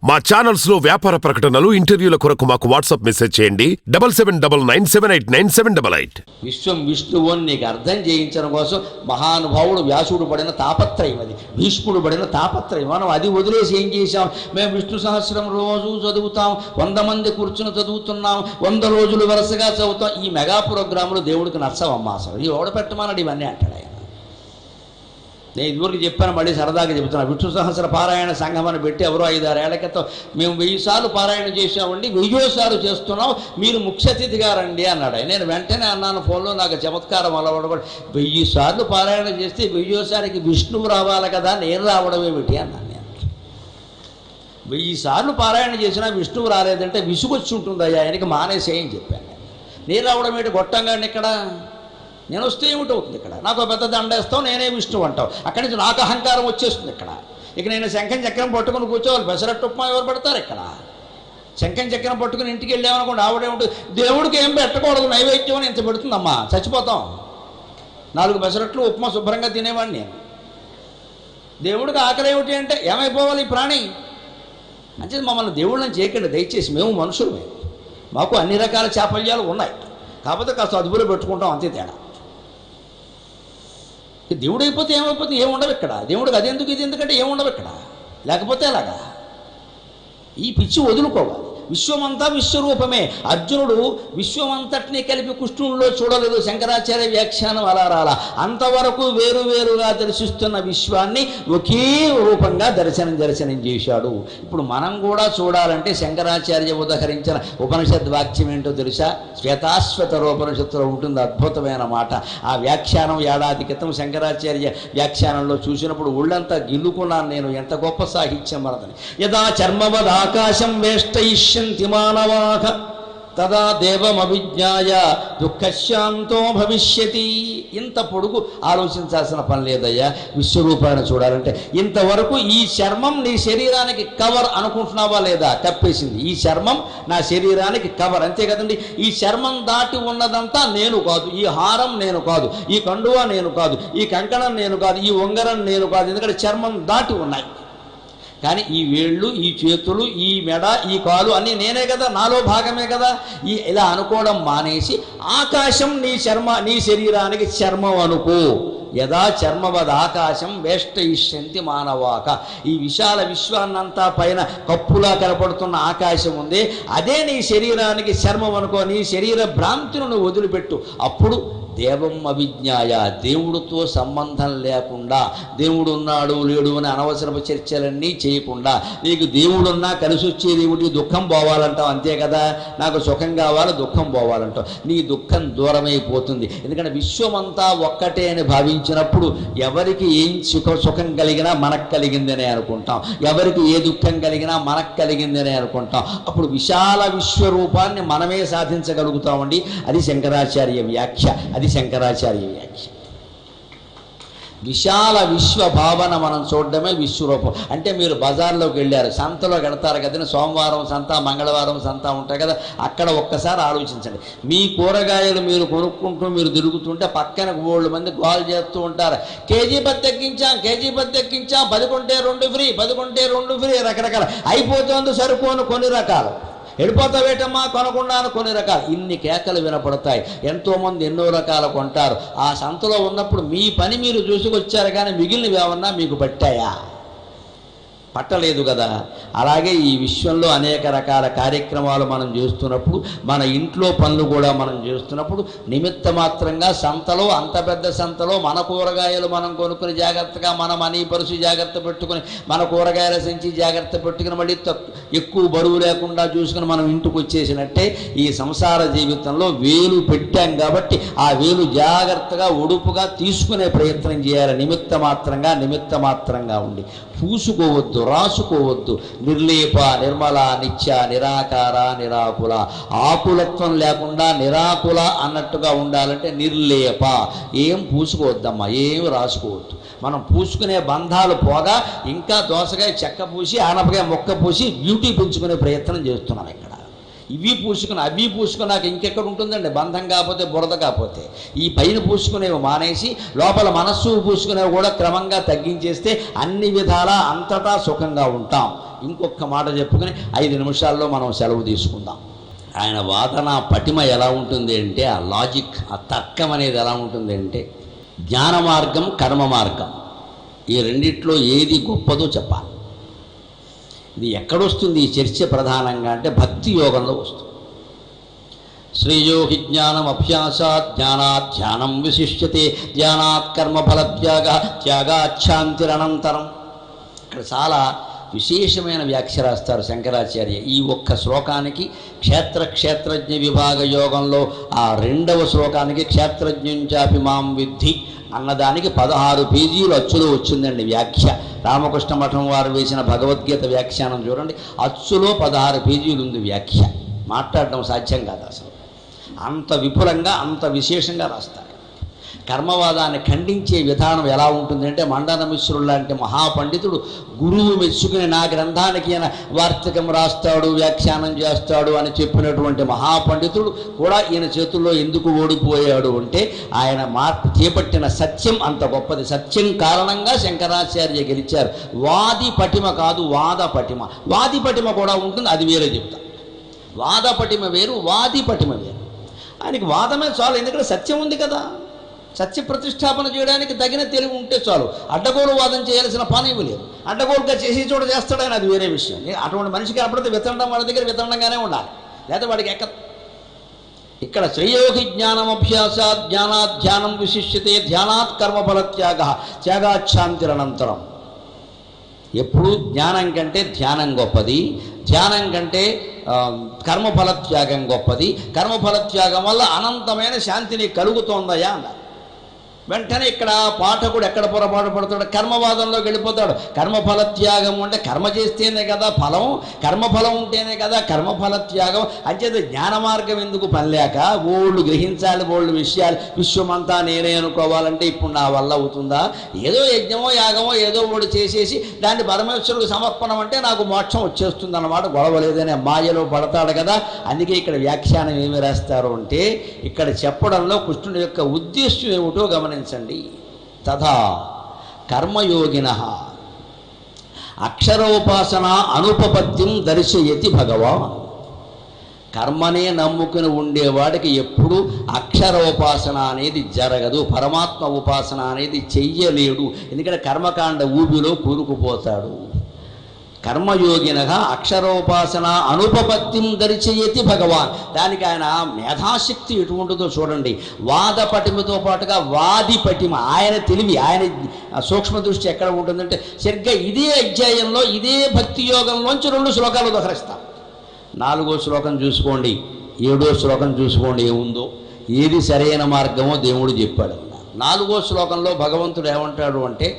మా ఛానల్స్ లో వ్యాపార ప్రకటనలు, ఇంటర్వ్యూల కొరకు మాకు వాట్సాప్ మెసేజ్ చేయండి 7799978978. విశ్వం విష్ణువు అని నీకు అర్థం చేయించడం కోసం మహానుభావుడు వ్యాసుడు పడిన తాపత్రయం అది, భీష్ముడు పడిన తాపత్రయం. మనం అది వదిలేసి ఏం చేశాం? మేము విష్ణు సహస్రం రోజు చదువుతాం, 100 మంది కూర్చుని చదువుతున్నాం, 100 రోజులు వరుసగా చదువుతాం. ఈ మెగా ప్రోగ్రాములు దేవుడికి నచ్చవమ్మా. అసలు ఈ ఓడ పెట్టమన్నాడు ఇవన్నీ అంటాడు ఆయన. నేను ఇదివరకు చెప్పాను, మళ్ళీ సరదాగా చెబుతున్నాను. విష్ణు సహస్ర పారాయణ సంఘం అని పెట్టి ఎవరో 5-6 ఏళ్ల క్రితం మేము 1000 సార్లు పారాయణ చేసామండి, 1000వ సారి చేస్తున్నాం, మీరు ముఖ్య అతిథిగా రండి అన్నాడు. నేను వెంటనే అన్నాను ఫోన్లో, నాకు చమత్కారం అలవాటు కూడా, 1000 సార్లు పారాయణ చేస్తే 1000వ సారికి విష్ణువు రావాలి కదా, నేను రావడం ఏమిటి అన్నాను. నేను 1000 సార్లు పారాయణ చేసినా విష్ణువు రాలేదంటే విసుగొచ్చి ఉంటుందయ్యా, ఆయనకి మానేసేయని చెప్పాను. నేను రావడం ఏంటి, గొట్టంగాడిని ఇక్కడ నేను వస్తే ఏమిటవుతుంది? ఇక్కడ నాకు పెద్ద దండేస్తావు, నేనే విష్ణువు అంటావు, అక్కడి నుంచి నాకు అహంకారం వచ్చేస్తుంది. ఇక్కడ ఇక నేను శంఖం చక్రం పట్టుకుని కూర్చోవాలి, పెసరట్టు ఉప్మా ఎవరు పెడతారు? ఇక్కడ శంఖం చక్రం పట్టుకుని ఇంటికి వెళ్ళామనుకోండి, ఆవిడేమిటి దేవుడికి ఏం పెట్టకూడదు నైవేద్యం అని ఇంత పెడుతుందమ్మా, చచ్చిపోతాం. 4 పెసరట్లు ఉప్మా శుభ్రంగా తినేవాడిని నేను. దేవుడికి ఆకలి ఏమిటి అంటే ఏమైపోవాలి ఈ ప్రాణి అంటే, మమ్మల్ని దేవుళ్ళని చేయకండి దయచేసి, మేము మనుషులమే, మాకు అన్ని రకాల చాపల్యాలు ఉన్నాయి, కాకపోతే కాస్త అదుపులో పెట్టుకుంటాం అంతే తేడా. దేవుడు అయిపోతే ఏమైపోతే ఏముండవు ఇక్కడ, దేవుడికి అదెందుకు ఇది ఎందుకంటే ఏముండవు ఇక్కడ, లేకపోతే అలాగా. ఈ పిచ్చి వదులుకోవాలి. విశ్వమంతా విశ్వరూపమే. అర్జునుడు విశ్వమంతటినీ కలిపి కృష్ణుడిలో చూడలేదు, శంకరాచార్య వ్యాఖ్యానం అలా రాలా. అంతవరకు వేరువేరుగా దర్శిస్తున్న విశ్వాన్ని ఒకే రూపంగా దర్శనం చేశాడు. ఇప్పుడు మనం కూడా చూడాలంటే శంకరాచార్య ఉదహరించిన ఉపనిషద్ వాక్యం ఏంటో తెలుసా? శ్వేతాశ్వత రూపనిషత్తులో ఉంటుంది, అద్భుతమైన మాట. ఆ వ్యాఖ్యానం ఏడాది క్రితం శంకరాచార్య వ్యాఖ్యానంలో చూసినప్పుడు ఒళ్ళంతా గిల్లుకున్నాను నేను, ఎంత గొప్ప సాహిత్యం మనదని. యదా చర్మవద్ ఆకాశం వేష్టయిష్యంతి మానవాః తదా దేవమవిజ్ఞాయ దుఃఖశాంతో భవిష్యతి. ఇంత పొడుగు ఆలోచించాల్సిన పని లేదయ్యా విశ్వరూపాన్ని చూడాలంటే. ఇంతవరకు ఈ చర్మం నీ శరీరానికి కవర్ అనుకుంటున్నావా లేదా? తప్పేసింది. ఈ చర్మం నా శరీరానికి కవర్, అంతే కదండి. ఈ చర్మం దాటి ఉన్నదంతా నేను కాదు, ఈ హారం నేను కాదు, ఈ కండువా నేను కాదు, ఈ కంకణం నేను కాదు, ఈ ఉంగరం నేను కాదు, ఎందుకంటే చర్మం దాటి ఉన్నాయి. కానీ ఈ వేళ్ళు, ఈ చేతులు, ఈ మెడ, ఈ కాలు అన్నీ నేనే కదా, నాలో భాగమే కదా. ఇలా అనుకోవడం మానేసి ఆకాశం నీ శరీరానికి చర్మం అనుకో. యదా చర్మవద్ ఆకాశం వేష్టయిష్యంతి మానవాక. ఈ విశాల విశ్వాన్నంతా పైన కప్పులా కనపడుతున్న ఆకాశం ఉంది, అదే నీ శరీరానికి చర్మం అనుకో. నీ శరీర భ్రాంతిని వదిలిపెట్టు. అప్పుడు దేవం అవిజ్ఞాయ, దేవుడితో సంబంధం లేకుండా, దేవుడు ఉన్నాడు లేడు అని అనవసరపు చర్చలన్నీ చేయకుండా, నీకు దేవుడున్నా కలిసి వచ్చేది ఏమిటి? దుఃఖం పోవాలంటావు, అంతే కదా. నాకు సుఖం కావాలి, దుఃఖం పోవాలంటావు. నీ దుఃఖం దూరమైపోతుంది. ఎందుకంటే విశ్వమంతా ఒక్కటే అని భావించినప్పుడు ఎవరికి ఏం సుఖం కలిగినా మనకు కలిగిందనే అనుకుంటాం, ఎవరికి ఏ దుఃఖం కలిగినా మనకు కలిగిందనే అనుకుంటాం. అప్పుడు విశాల విశ్వరూపాన్ని మనమే సాధించగలుగుతామండి. అది శంకరాచార్య వ్యాఖ్య, అది శంకరాచార్య వ్యాఖ్య. విశాల విశ్వ భావన మనం చూడడమే విశ్వరూపం. అంటే మీరు బజార్లోకి వెళ్ళారు, సంతలో వెళతారు కదా, సోమవారం సంత, మంగళవారం సంత ఉంటాయి కదా, అక్కడ ఒక్కసారి ఆలోచించండి. మీ కూరగాయలు మీరు కొనుక్కుంటూ మీరు తిరుగుతుంటే పక్కన 3 మంది గోల్ చేస్తూ ఉంటారు, కేజీ 10 తగ్గించాం, కేజీ 10 తగ్గించాం, 10 కొంటే 2 ఫ్రీ, 10 కొంటే 2 ఫ్రీ, రకరకాల అయిపోతుంది సరుకోను కొన్ని రకాలు. వెళ్ళిపోతావేటమ్మా కొనకుండాను కొన్ని రకాలు, ఇన్ని కేకలు వినపడతాయి. ఎంతోమంది ఎన్నో రకాలు కొంటారు. ఆ సంతలో ఉన్నప్పుడు మీ పని మీరు చూసుకొచ్చారు, కానీ మిగిలినవి ఏమన్నా మీకు పట్టాయా? పట్టలేదు కదా. అలాగే ఈ విశ్వంలో అనేక రకాల కార్యక్రమాలు మనం చేస్తున్నప్పుడు, మన ఇంట్లో పనులు కూడా మనం చేస్తున్నప్పుడు నిమిత్త మాత్రంగా సంతలో, అంత పెద్ద సంతలో మన కూరగాయలు మనం కొనుక్కుని జాగ్రత్తగా మన మనీ పరుసు జాగ్రత్త పెట్టుకుని, మన కూరగాయల సంచి జాగ్రత్త పెట్టుకుని, మళ్ళీ ఎక్కువ బరువు లేకుండా చూసుకుని మనం ఇంటికి వచ్చేసినట్టే ఈ సంసార జీవితంలో వేలు పెట్టాం కాబట్టి ఆ వేలు జాగ్రత్తగా ఒడుపుగా తీసుకునే ప్రయత్నం చేయాలి. నిమిత్త మాత్రంగా ఉండి పూసుకోవద్దు, రాసుకోవద్దు. నిర్లేప, నిర్మల, నిత్య, నిరాకార, నిరాకుల. ఆకులత్వం లేకుండా నిరాకుల అన్నట్టుగా ఉండాలంటే నిర్లేప. ఏం పూసుకోవద్దమ్మా, ఏం రాసుకోవద్దు. మనం పూసుకునే బంధాలు పోగా ఇంకా దోసకాయ చెక్క పూసి, ఆనపకాయ మొక్క పూసి బ్యూటీ పెంచుకునే ప్రయత్నం చేస్తున్నాం ఇక్కడ. ఇవి పూసుకుని అవి పూసుకున్నాక ఇంకెక్కడ ఉంటుందండి బంధం కాకపోతే బురద కాకపోతే. ఈ పైన పూసుకునేవి మానేసి లోపల మనస్సు పూసుకునేవి కూడా క్రమంగా తగ్గించేస్తే అన్ని విధాలా అంతటా సుఖంగా ఉంటాం. ఇంకొక మాట చెప్పుకుని 5 నిమిషాల్లో మనం సెలవు తీసుకుందాం. ఆయన వాదన పటిమ ఎలా ఉంటుంది అంటే, ఆ లాజిక్, ఆ తర్కం అనేది ఎలా ఉంటుంది అంటే, జ్ఞాన మార్గం కర్మ మార్గం ఈ రెండిట్లో ఏది గొప్పదో చెప్పాలి. ఇది ఎక్కడొస్తుంది ఈ చర్చ ప్రధానంగా అంటే భక్తి యోగంలో వస్తుంది. శ్రేయో హి జ్ఞానం అభ్యాసాత్ జ్ఞానాత్ ధ్యానం విశిష్యతే ధ్యానాత్ కర్మఫల త్యాగాచ్ఛాంతిరనంతరం. ఇక్కడ చాలా విశేషమైన వ్యాఖ్య రాస్తారు శంకరాచార్య. ఈ ఒక్క శ్లోకానికి క్షేత్రజ్ఞ విభాగ యోగంలో ఆ 2వ శ్లోకానికి క్షేత్రజ్ఞంచాపి మాం విద్ధి అన్నదానికి 16 పేజీలు అచ్చులో వచ్చిందండి వ్యాఖ్య. రామకృష్ణ మఠం వారు వేసిన భగవద్గీత వ్యాఖ్యానం చూడండి, అచ్చులో 16 పేజీలు ఉంది వ్యాఖ్య. మాట్లాడడం సాధ్యం కాదు అసలు, అంత విపులంగా అంత విశేషంగా రాస్తారు. కర్మవాదాన్ని ఖండించే విధానం ఎలా ఉంటుందంటే, మండన మిశ్రుడు లాంటి మహాపండితుడు గురువు మెచ్చుకుని నా గ్రంథానికి ఈయన వార్తికం రాస్తాడు, వ్యాఖ్యానం చేస్తాడు అని చెప్పినటువంటి మహాపండితుడు కూడా ఈయన చేతుల్లో ఎందుకు ఓడిపోయాడు అంటే, ఆయన చేపట్టిన సత్యం అంత గొప్పది. సత్యం కారణంగా శంకరాచార్య గెలిచారు. వాది పటిమ కాదు, వాద పటిమ. వాది పటిమ కూడా ఉంటుంది, అది వేరే చెప్తా. వాద పటిమ వేరు, వాది పటిమ వేరు. ఆయనకి వాదమే చాలు, ఎందుకంటే సత్యం ఉంది కదా. సత్య ప్రతిష్టాపన చేయడానికి తగిన తెలివి ఉంటే చాలు. అడ్డగోలు వాదం చేయాల్సిన పని ఇవి లేదు. అడ్డగోలుగా చేసి చోట చేస్తాడని అది వేరే విషయం. అటువంటి మనిషికి అప్పుడైతే విత్తడం వాళ్ళ దగ్గర విత్తడంగానే ఉండాలి, లేకపోతే వాడికి ఎక్క. ఇక్కడ శ్రేయోహి జ్ఞానం అభ్యాసాత్ జ్ఞానాత్ ధ్యానం విశిష్యతే ధ్యానాత్ కర్మఫల త్యాగాచ్ఛాంతిరనంతరం. ఎప్పుడు జ్ఞానం కంటే ధ్యానం గొప్పది, ధ్యానం కంటే కర్మఫల త్యాగం గొప్పది. కర్మఫల త్యాగం వల్ల అనంతమైన శాంతిని కలుగుతోందయా అన్నారు. వెంటనే ఇక్కడ పాఠకుడు ఎక్కడ పొరపాటు పడుతాడు, కర్మవాదంలోకి వెళ్ళిపోతాడు. కర్మఫల త్యాగం అంటే కర్మ చేస్తేనే కదా ఫలం, కర్మఫలం ఉంటేనే కదా కర్మఫల త్యాగం. అంచేత జ్ఞాన మార్గం ఎందుకు పనిలేక ఓళ్ళు గ్రహించాలి, ఓళ్ళు విషయాలు, విశ్వమంతా నేనే అనుకోవాలంటే ఇప్పుడు నా వల్ల అవుతుందా? ఏదో యజ్ఞమో యాగమో ఏదో ఓడి చేసేసి దాన్ని పరమేశ్వరుడికి సమర్పణం అంటే నాకు మోక్షం వచ్చేస్తుంది అన్నమాట. గొడవలేదనే మాయలో పడతాడు కదా. అందుకే ఇక్కడ వ్యాఖ్యానం ఏమి రాస్తారు అంటే, ఇక్కడ చెప్పడంలో కృష్ణుడి యొక్క ఉద్దేశం ఏమిటో గమనించండి. తథా కర్మయోగినః అక్షరోపాసన అనుపపత్తిం దర్శయతి భగవాన్. కర్మనే నమ్ముకుని ఉండేవాడికి ఎప్పుడు అక్షరోపాసన అనేది జరగదు, పరమాత్మ ఉపాసన అనేది చెయ్యలేడు. ఎందుకంటే కర్మకాండ ఊబిలో కూరుకుపోతాడు. కర్మయోగినః అక్షరోపాసన అనుపపత్తిం దర్శయతి భగవాన్. దానికి ఆయన మేధాశక్తి ఎటువంటిదో చూడండి. వాద పటిమతో పాటుగా వాది పటిమ, ఆయన తెలివి, ఆయన సూక్ష్మ దృష్టి ఎక్కడ ఉంటుందంటే, సరిగ్గా ఇదే అధ్యాయంలో ఇదే భక్తి యోగంలోంచి 2 శ్లోకాలు ఉదహరిస్తాం. 4వ శ్లోకం చూసుకోండి, 7వ శ్లోకం చూసుకోండి, ఏముందో ఏది సరైన మార్గమో దేవుడు చెప్పాడు. 4వ శ్లోకంలో భగవంతుడు ఏమంటాడు అంటే,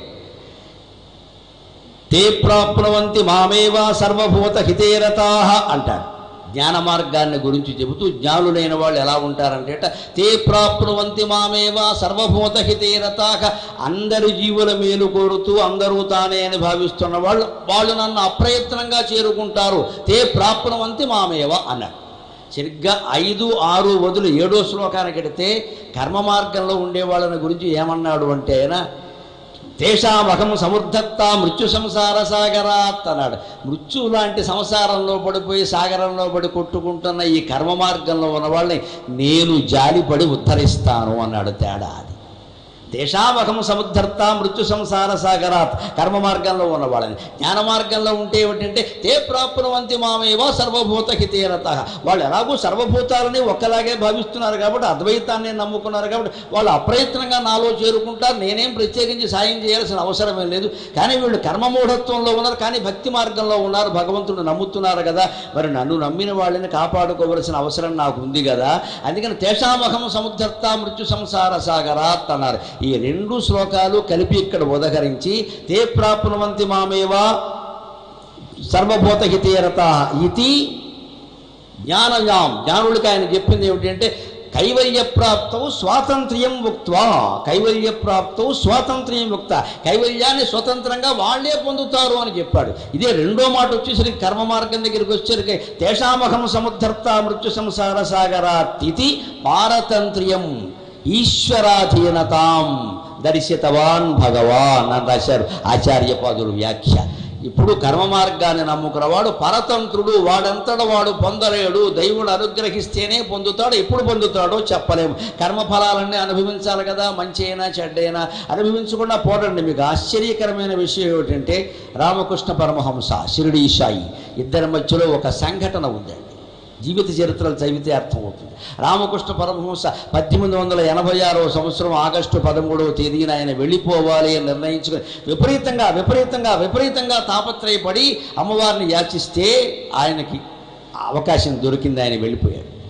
తే ప్రాప్నువంతి మామేవ సర్వభూత హితేరతాః అంటాడు. జ్ఞాన మార్గాన్ని గురించి చెబుతూ జ్ఞానులైన వాళ్ళు ఎలా ఉంటారంటే, తే ప్రాప్నువంతి మామేవ సర్వభూత హితేరతాః. అందరి జీవుల మేలు కోరుతూ అందరూ తానే అని భావిస్తున్న వాళ్ళు నన్ను అప్రయత్నంగా చేరుకుంటారు. తే ప్రాప్నువంతి మామేవ అన్నాడు. సరిగ్గా 5, 6 వదులు 7వ శ్లోకానికి వెడితే కర్మ మార్గంలో ఉండేవాళ్ళని గురించి ఏమన్నాడు అంటే, ఆయన తేషామహం సముద్ధత్త మృత్యు సంసార సాగరాత్ అన్నాడు. మృత్యు లాంటి సంసారంలో పడిపోయి సాగరంలో పడి కొట్టుకుంటున్న ఈ కర్మ మార్గంలో ఉన్న వాళ్ళని నేను జాలిపడి ఉద్ధరిస్తాను అన్నాడు. తేడా అది. దేశావహం సముద్ధర్త మృత్యు సంసార సాగరాత్, కర్మ మార్గంలో ఉన్న వాళ్ళని. జ్ఞాన మార్గంలో ఉంటే ఏమిటంటే, తే ప్రాప్నువంతి మామేవ సర్వభూత హితేరతః. వాళ్ళు ఎలాగో సర్వభూతాలని ఒక్కలాగే భావిస్తున్నారు కాబట్టి, అద్వైతాన్ని నమ్ముకున్నారు కాబట్టి వాళ్ళు అప్రయత్నంగా నాలో చేరుకుంటారు. నేనేం ప్రత్యేకించి సాయం చేయాల్సిన అవసరమే లేదు. కానీ వీళ్ళు కర్మమూఢత్వంలో ఉన్నారు, కానీ భక్తి మార్గంలో ఉన్నారు, భగవంతుడు నమ్ముతున్నారు కదా. మరి నన్ను నమ్మిన వాళ్ళని కాపాడుకోవలసిన అవసరం నాకు ఉంది కదా. అందుకని తేషామహం సముద్ధర్త మృత్యు సంసార సాగరాత్ అన్నారు. ఈ 2 శ్లోకాలు కలిపి ఇక్కడ ఉదహరించి, తే ప్రాప్నువంతి మామేవా సర్వభూత హితేరతాః ఇది జ్ఞానయాం. జ్ఞానులకి ఆయన చెప్పింది ఏమిటంటే, కైవల్యప్రాప్తౌ స్వాతంత్ర్యం ఉక్త్వా, కైవల్యప్రాప్తౌ స్వాతంత్ర్యం ఉక్త, కైవల్యాన్ని స్వతంత్రంగా వాళ్ళే పొందుతారు అని చెప్పాడు. ఇదే రెండో మాట వచ్చేసరికి కర్మ మార్గం దగ్గరికి వచ్చేసరికి తేషామహం సముద్ధర్త మృత్యు సంసార సాగరాతిథి పారతంత్ర్యం ఈశ్వరాధీనతాం దర్శితవాన్ భగవాన్ అని రాశారు ఆచార్యపాదులు వ్యాఖ్య. ఇప్పుడు కర్మ మార్గాన్ని నమ్ముకున్నవాడు పరతంత్రుడు, వాడంతట వాడు పొందలేడు, దైవుడు అనుగ్రహిస్తేనే పొందుతాడు. ఎప్పుడు పొందుతాడో చెప్పలేము. కర్మఫలాలన్నీ అనుభవించాలి కదా, మంచి అయినా చెడ్డైనా అనుభవించకుండా పోడండి. మీకు ఆశ్చర్యకరమైన విషయం ఏమిటంటే రామకృష్ణ పరమహంస షిరిడీ సాయి ఇద్దరి మధ్యలో ఒక సంఘటన ఉందండి. జీవిత చరిత్రలు చదివితే అర్థమవుతుంది. రామకృష్ణ పరమహంస 1886వ సంవత్సరం ఆగస్టు 13వ తేదీన ఆయన వెళ్ళిపోవాలి అని నిర్ణయించుకుని విపరీతంగా తాపత్రయపడి అమ్మవారిని యాచిస్తే ఆయనకి అవకాశం దొరికింది, ఆయన వెళ్ళిపోయాడు.